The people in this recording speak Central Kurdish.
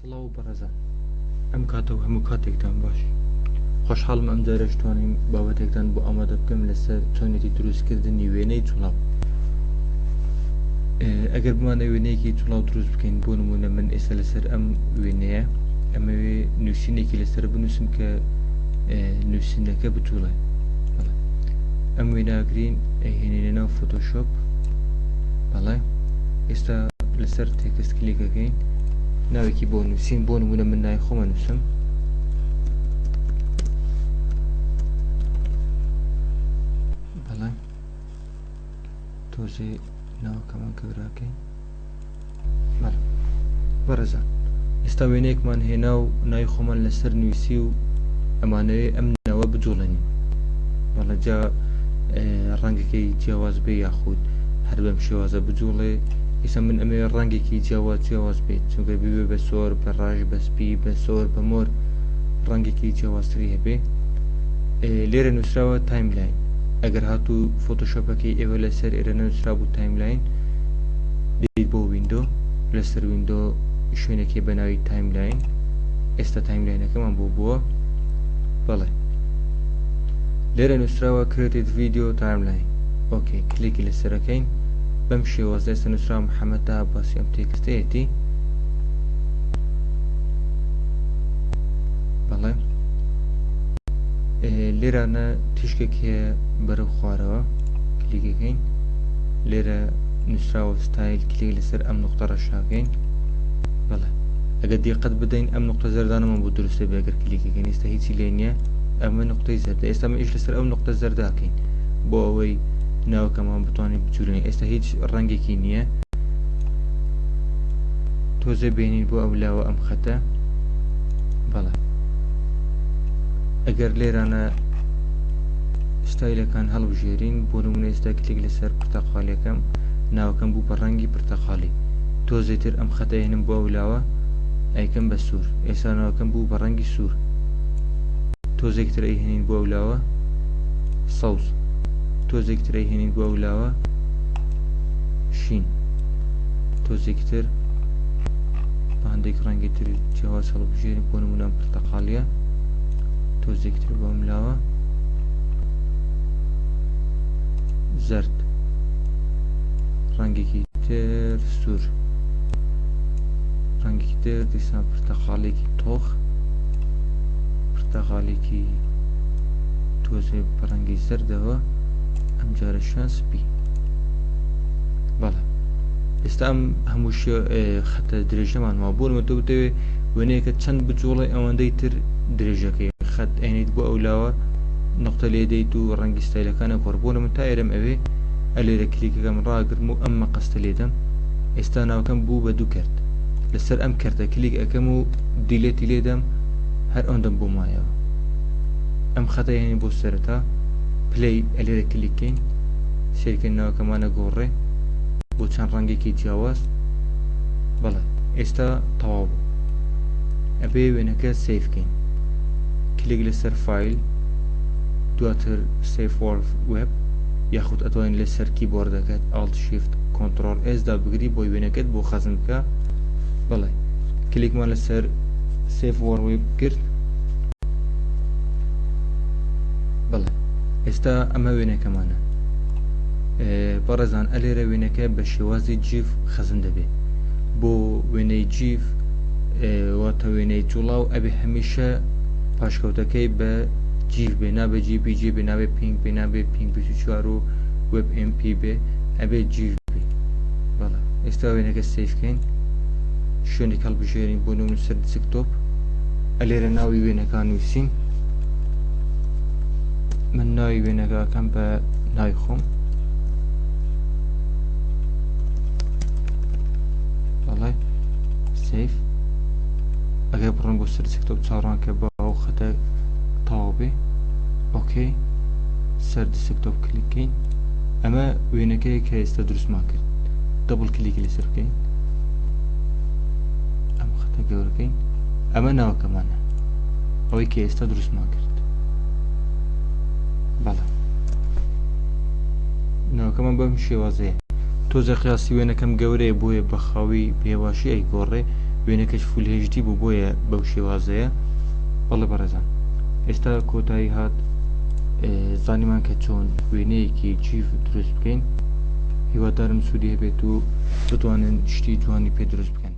سڵاو بەڕێزان ئەم کاتەوە هەموو کاتێکتان باش خۆشحاڵم ئەم جارەش توانین بابەتێکتان بۆ ئامادە بکەم لەسەر چۆنێتی دروستکردنی وێنەی جوڵاو. ئەگەر بمانە وێنەیەکی جوڵاو دروست بکەین، بۆ نمونە من ئێستا لەسەر ئەم وێنەیە ئەمەوێ نووسینێکی لەسەر بنووسم کە نووسینەکە بجوڵێ. ئەم وێناگرین ئەیهێنێنە ناو فۆتۆشۆپ. بەڵێ ئێستا لەسەر تێکست کلیکەکەین، ناوێکی بۆ نووسین، بۆ نمونە من ناوی خۆمە نووسم. بەڵێ تۆزێ ناوەکەمان گەوراکەین. بەڵێ بەڕێزان ئێستا وێنەیەکمان هێنا و ناوی خۆمان لەسەر نووسی و ئەمانەوێ ئەم ناوە بجوڵێنین. بەڵێ جا ڕەنگەکەی جیاواز بێ یاخود هەر بەم شێوازە بجوڵێ. ئێستا من ئەمێ ڕەنگێکی جیاواز بێت، چونکە ببێ بە سۆر، بە ڕاژ، بە سپی، بە سۆر، بە مۆر ڕەنگێکی جیاوازتری هەبێ. لێرە نووسراوە تایملاین. ئەگەر هاتوو فۆتۆشۆپەکەی ئێوە لەسەر ئێرە نووسرا بوو تایملاین، دێیت بۆ ویندۆ، لەسەر ویندۆ شوێنێکی بە ناوی تایملاین. ئێستا تایملاینەکەمان بۆ بووە. بەڵێ لێرە نووسراوە کریتیڤ ڤیدیۆ تایملاین. ئۆکێ، کلیکی لەسەرەکەین. بەم شێوازە ئێستا نووسرا محەممەد تا عەباسی ئەم تێکستەیەتی. بەڵێ لێرانە تیشکێک هەیە بەرەو خوارەوە، کلیکەکەین. لێرە نووسراوە ستایل، کلیک لەسەر ئەم نوقتە ڕەشاکەین. بەڵێ ئەگەر دیقەت بدەین ئەم نوقتە زەردانەمان بۆ دروستە بێ. ئەگەر کلیکەکەین ئێستا هیچی لێ نییە، ئەمە نوقتەی زەردە. ئێستا ئیش لەسەر ئەم نوقتە زەرداکەین بۆ ئەوەی ناوەکەمان بتوانین بجوڵێنین. ئێستا هیچ ڕەنگێکی نییە، تۆزێ بینین بۆ ئەو لاوە ئەم خەتە. بەڵێ ئەگەر لێرانە ستایلەکان هەڵبژێرین، بۆ نمونە ئێستا کلیک لەسەر پرتەقالیەکەم، ناوەکەم بوو بە ڕەنگی پرتەقالی. تۆزێتر ئەم خەتە هێنم بۆ ئەو لاوە، ئەیکەم بە سوور. ئێستا ناوەکەم بوو بە ڕەنگی سوور. تۆزێکتر ئەیهێنین بۆ ئەو لاوە سەوز. تۆزێکتر ئەیهێنین بۆ ئەو لاوە شین. تۆزێکتر بە هەندێک ڕەنگی تر جیاواز هەڵبژێرین، بۆ نمونە ئەم پرتەقالیە. تۆزێکتر بۆ ئەم لاوە زەرد. ڕەنگێکی تر سوور. ڕەنگێکی تر دیسان پرتەقالێکی تۆخ، پرتەقالێکی تۆزێ بە ڕەنگی زەردەوە، ئەم جارە شان سپی. بەڵێ ئێستا ئەم هەموو خەتە درێژەمانەوە. بۆ نمونە تۆ بتەوێ وێنەیەکە چەند بجوڵێ، ئەوەندەی تر درێژەکەی خەت ئەینیت بۆ ئەو لاوە نقطە لێ دەیت و ڕەنگی ستایلەکانە گۆڕ. بۆ نمونە تا ئێرەم ئەوێ ئەلێرە کلیکەکەم ڕاگرم و ئەم مەقەستە لێدەم. ئێستا ناوەکەم بوو بە دوو کەرت. لەسەر ئەم کەرتە کلیک ئەەکەم و دیلێتی لێدەم، هەر ئەوەندەم بۆ مایەوە. ئەم خەتە یانی بۆ سەرەتا پلەی ئەلێرە کلیکەین، سێرکەین ناوەکەمانە گۆڕێ بۆ چەند ڕەنگێکی جیاواز. بەڵێ ئێستا تەواو بوو. ئەبێ وێنەکە سیفکەین. کلیک لەسەر فایل، دواتر سیف وەرڵ وێب، یاخود ئەتوانین لەسەر کیبۆردەکەت ئالت شیفت کۆنتڕۆڵ ئێس دا بگری بۆی وێنەکەت بۆ خەزم بکە. بەڵێ کلیکمان لەسەر سیف وەرڵ وێب کرد. بەڵێ ئێستا ئەمە وێنەکەمانە. بەڕێزان ئەلێرە وێنەکە بە شێوازی جیف خەزم دەبێ. بۆ وێنەی جیف واتە وێنەی جوڵاو ئەبێ هەمیشە پاشکەوتەکەی بە جیف بێ، نابێ جیپی جی بێ، نابێ پینگ بێ، نابێ پینگ 24 و وێب MP بێ، ئەبێ جیف بێ. بەڵێ ئێستا وێنەکە سیفکەین، شوێنێک هەڵبژێرین، بۆ نمونە سەر دسکتۆپ. ئەلێرە ناوی وێنەکان نووسین. من ناوی وێنەکەکەم بە ناوی خۆم. بەڵێ سیف. ئەگەر بڕۆین بۆ سەر دسکتۆپ چاوەڕوان کە بە ئەو خەتە تەواو بێ. ئۆکێ، سەر دسکتۆپ کلیکەین. ئەمە وێنەکەی کە ئێستا دروستمان کرد. دەبڵ کلیکی لەسەر بکەین، ئەم خەتە گەورەکەین. ئەمە ناوەکەمانە، ئەوەی کە ئێستا دروستمان کرد. بەڵێ ناوەکەمان بەم شێوازەیە. تۆزە قیاسی وێنەکەم گەورەیە، بۆیە بە خاوی پێواشی ئەیگۆڕێ. وێنەکەش فول HD بوو بۆیە بەو شێوازەیە. بەڵێ بەڕێزان ئێستا کۆتایی هات زانیمان کە چۆن وێنەیەکی جیف دروست بکەین. هیوادارم سوودی هەبێت و بتوانن شتی جوانی پێ دروست بکەن.